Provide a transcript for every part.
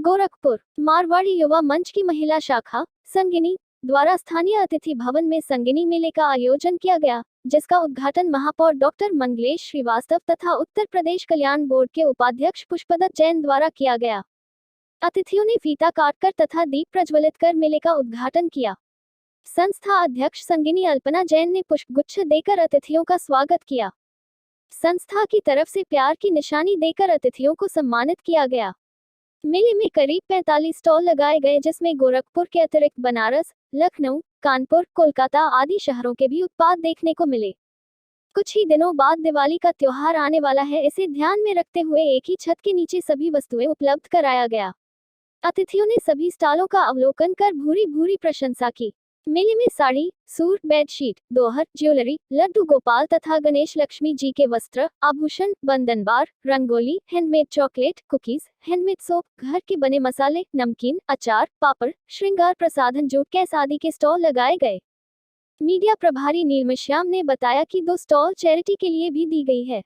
गोरखपुर मारवाड़ी युवा मंच की महिला शाखा संगिनी द्वारा स्थानीय अतिथि भवन में संगिनी मेले का आयोजन किया गया, जिसका उद्घाटन महापौर डॉक्टर मंगलेश श्रीवास्तव तथा उत्तर प्रदेश कल्याण बोर्ड के उपाध्यक्ष पुष्पदत्त जैन द्वारा किया गया। अतिथियों ने फीता काटकर तथा दीप प्रज्वलित कर मेले का उद्घाटन किया। संस्था अध्यक्ष संगिनी अल्पना जैन ने पुष्पगुच्छ देकर अतिथियों का स्वागत किया। संस्था की तरफ से प्यार की निशानी देकर अतिथियों को सम्मानित किया गया। मेले में करीब 45 स्टॉल लगाए गए, जिसमें गोरखपुर के अतिरिक्त बनारस, लखनऊ, कानपुर, कोलकाता आदि शहरों के भी उत्पाद देखने को मिले। कुछ ही दिनों बाद दिवाली का त्योहार आने वाला है, इसे ध्यान में रखते हुए एक ही छत के नीचे सभी वस्तुएं उपलब्ध कराया गया। अतिथियों ने सभी स्टॉलों का अवलोकन कर भूरी भूरी प्रशंसा की। मेले में साड़ी, सूट, बेडशीट, दोहर, ज्वेलरी, लड्डू गोपाल तथा गणेश लक्ष्मी जी के वस्त्र, आभूषण, बंधनबार, rangoli, handmade chocolate, cookies, handmade soap, घर के बने मसाले, नमकीन, अचार, पापड़, श्रृंगार प्रसाधन, जूट केस आदि के स्टॉल लगाए गए। मीडिया प्रभारी नीलमश्याम ने बताया कि 2 स्टॉल चैरिटी के लिए भी दी गई है।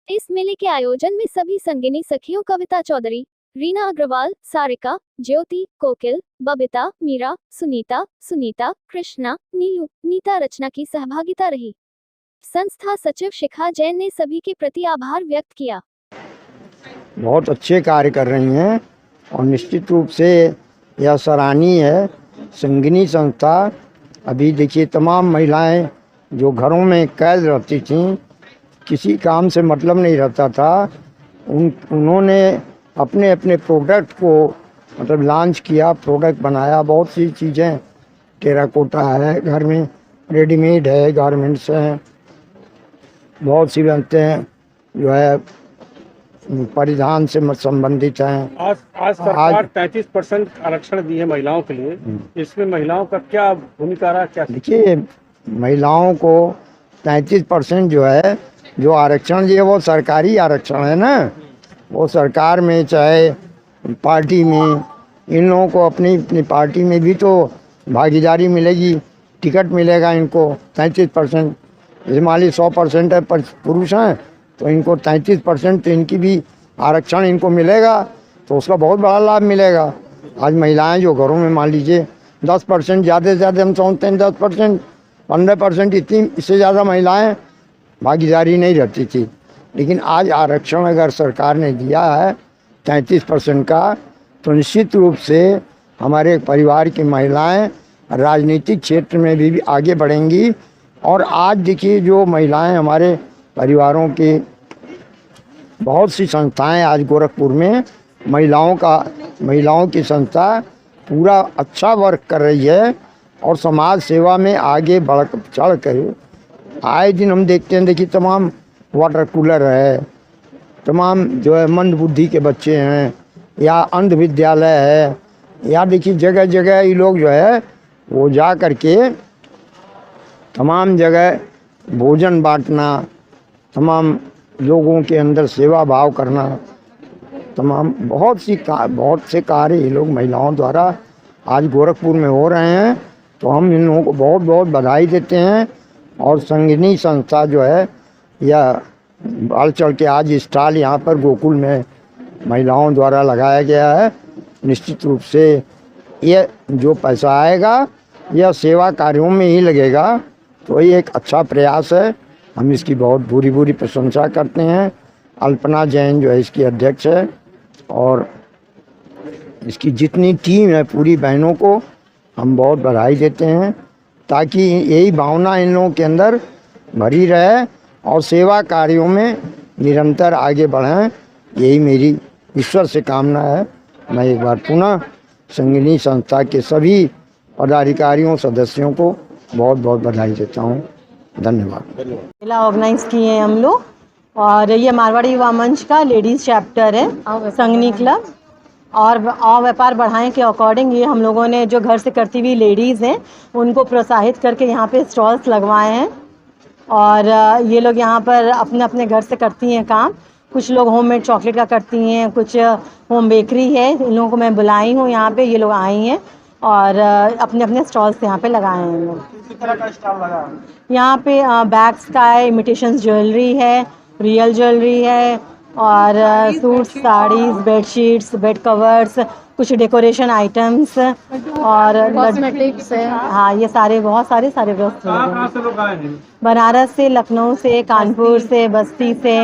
इस मेले के आयोजन में सभी संगिनी सखियों कविता चौधरी, रीना अग्रवाल, सारिका, ज्योति, कोकिल, बबीता, मीरा, सुनीता, कृष्णा, नीलू, नीता रचना की सहभागिता रही। संस्था सचिव शिखा जैन ने सभी के प्रति आभार व्यक्त किया। बहुत अच्छे कार्य कर रही हैं और निश्चित रूप से यह सराहनीय है। संगिनी संस्था अभी देखिए, तमाम महिलाएं जो घरों में कैद रहती थीं, किसी काम से मतलब नहीं रहता था, उन्होंने अपने अपने प्रोडक्ट को मतलब लॉन्च किया, प्रोडक्ट बनाया। बहुत सी चीज़ें, टेराकोटा है, घर में रेडीमेड है, गारमेंट्स हैं, बहुत सी बनते हैं जो है परिधान से संबंधित हैं। आज सरकार 33% आरक्षण दी है महिलाओं के लिए। इसमें महिलाओं का क्या भूमिका रहा, क्या? देखिए, महिलाओं को 33% जो है, जो आरक्षण दिए वो सरकारी आरक्षण है ना। वो सरकार में चाहे पार्टी में, इन लोगों को अपनी अपनी पार्टी में भी तो भागीदारी मिलेगी, टिकट मिलेगा इनको 33%। जैसे मान ली 100% है पुरुष हैं, तो इनको 33% तो इनकी भी आरक्षण इनको मिलेगा, तो उसका बहुत बड़ा लाभ मिलेगा। आज महिलाएं जो घरों में मान लीजिए 10%, ज़्यादा से ज़्यादा हम समझते हैं 10%, 15%, इतनी इससे ज़्यादा महिलाएं भागीदारी नहीं रहती थी। लेकिन आज आरक्षण अगर सरकार ने दिया है 33% का, तो निश्चित रूप से हमारे परिवार की महिलाएं राजनीतिक क्षेत्र में भी आगे बढ़ेंगी। और आज देखिए, जो महिलाएं हमारे परिवारों की बहुत सी संस्थाएं आज गोरखपुर में महिलाओं की संस्था पूरा अच्छा वर्क कर रही है और समाज सेवा में आगे चढ़ कर आए दिन हम देखते हैं। देखिए, तमाम वाटर कूलर है, तमाम जो है मंद बुद्धि के बच्चे हैं, या अंध विद्यालय है, या देखिए जगह जगह ये लोग जो है वो जा करके तमाम जगह भोजन बांटना, तमाम लोगों के अंदर सेवा भाव करना, तमाम बहुत से कार्य ये लोग महिलाओं द्वारा आज गोरखपुर में हो रहे हैं। तो हम इन लोगों को बहुत बहुत बधाई देते हैं। और संगिनी संस्था जो है, यह बढ़ चढ़ के आज स्टॉल यहाँ पर गोकुल में महिलाओं द्वारा लगाया गया है। निश्चित रूप से ये जो पैसा आएगा यह सेवा कार्यों में ही लगेगा, तो ये एक अच्छा प्रयास है। हम इसकी बहुत भूरी भूरी प्रशंसा करते हैं। अल्पना जैन जो है इसकी अध्यक्ष है, और इसकी जितनी टीम है पूरी बहनों को हम बहुत बधाई देते हैं, ताकि यही भावना इन लोगों के अंदर भरी रहे और सेवा कार्यों में निरंतर आगे बढ़ें। यही मेरी ईश्वर से कामना है। मैं एक बार पुनः संगिनी संस्था के सभी पदाधिकारियों, सदस्यों को बहुत बहुत बधाई देता हूँ। धन्यवाद। मेला ऑर्गेनाइज किए हैं हम लोग, और ये मारवाड़ी युवा मंच का लेडीज़ चैप्टर है संगिनी क्लब। और व्यापार बढ़ाएं के अकॉर्डिंग ये हम लोगों ने जो घर से करती हुई लेडीज़ हैं उनको प्रोत्साहित करके यहाँ पे स्टॉल्स लगवाए हैं। और ये लोग यहाँ पर अपने अपने घर से करती हैं काम। कुछ लोग होममेड चॉकलेट का करती हैं, कुछ होम बेकरी है। इन लोगों को मैं बुलाई हूँ यहाँ पे, ये लोग आई हैं और अपने अपने स्टॉल्स यहाँ पे लगाए हैं। लोग किस तरह का स्टॉल लगा है यहाँ पे? बैग्स का है, इमिटेशन ज्वेलरी है, रियल ज्वेलरी है, और suits, saris, bedsheets, bed covers, कुछ डेकोरेशन आइटम्स और कॉस्मेटिक्स है। हाँ, ये सारे बहुत सारे वस्त्र कहाँ हैं। कहाँ से लोग आए हैं? बनारस से, लखनऊ से, कानपुर से, बस्ती से,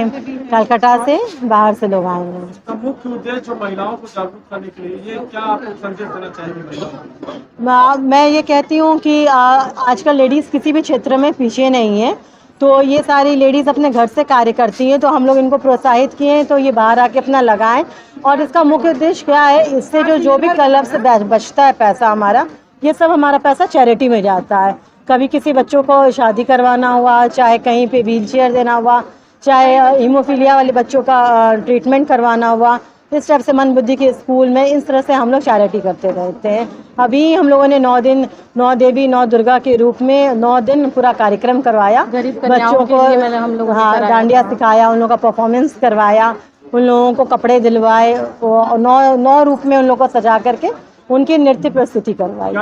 कलकत्ता से, बाहर से लोग आए हैं। इसका मुख्य उद्देश्य जो महिलाओं को जागरूक करने के लिए, ये क्या आप संदेश देना चाहेंगे महिलाओं को? मैं ये कहती हूँ कि आजकल लेडीज़ किसी भी क्षेत्र में पीछे नहीं है, तो ये सारी लेडीज़ अपने घर से कार्य करती हैं, तो हम लोग इनको प्रोत्साहित किए हैं तो ये बाहर आके अपना लगाएं। और इसका मुख्य उद्देश्य क्या है, इससे जो भी क्लब से बचता है पैसा हमारा, ये सब हमारा पैसा चैरिटी में जाता है। कभी किसी बच्चों को शादी करवाना हुआ, चाहे कहीं पे व्हीलचेयर देना हुआ, चाहे हीमोफीलिया वाले बच्चों का ट्रीटमेंट करवाना हुआ, इस टाइप से मन बुद्धि के स्कूल में इस तरह से हम लोग चैरिटी करते रहते हैं। अभी हम लोगों ने 9 दिन 9 देवी 9 दुर्गा के रूप में 9 दिन पूरा कार्यक्रम करवाया। गरीब कन्याओं बच्चों के लिए मैंने हम लोगों ने हाँ कराया डांडिया था। सिखाया, उन लोगों का परफॉर्मेंस करवाया, उन लोगों को कपड़े दिलवाए, 9 रूप में उन लोगों को सजा करके उनकी नृत्य प्रस्तुति करवाई।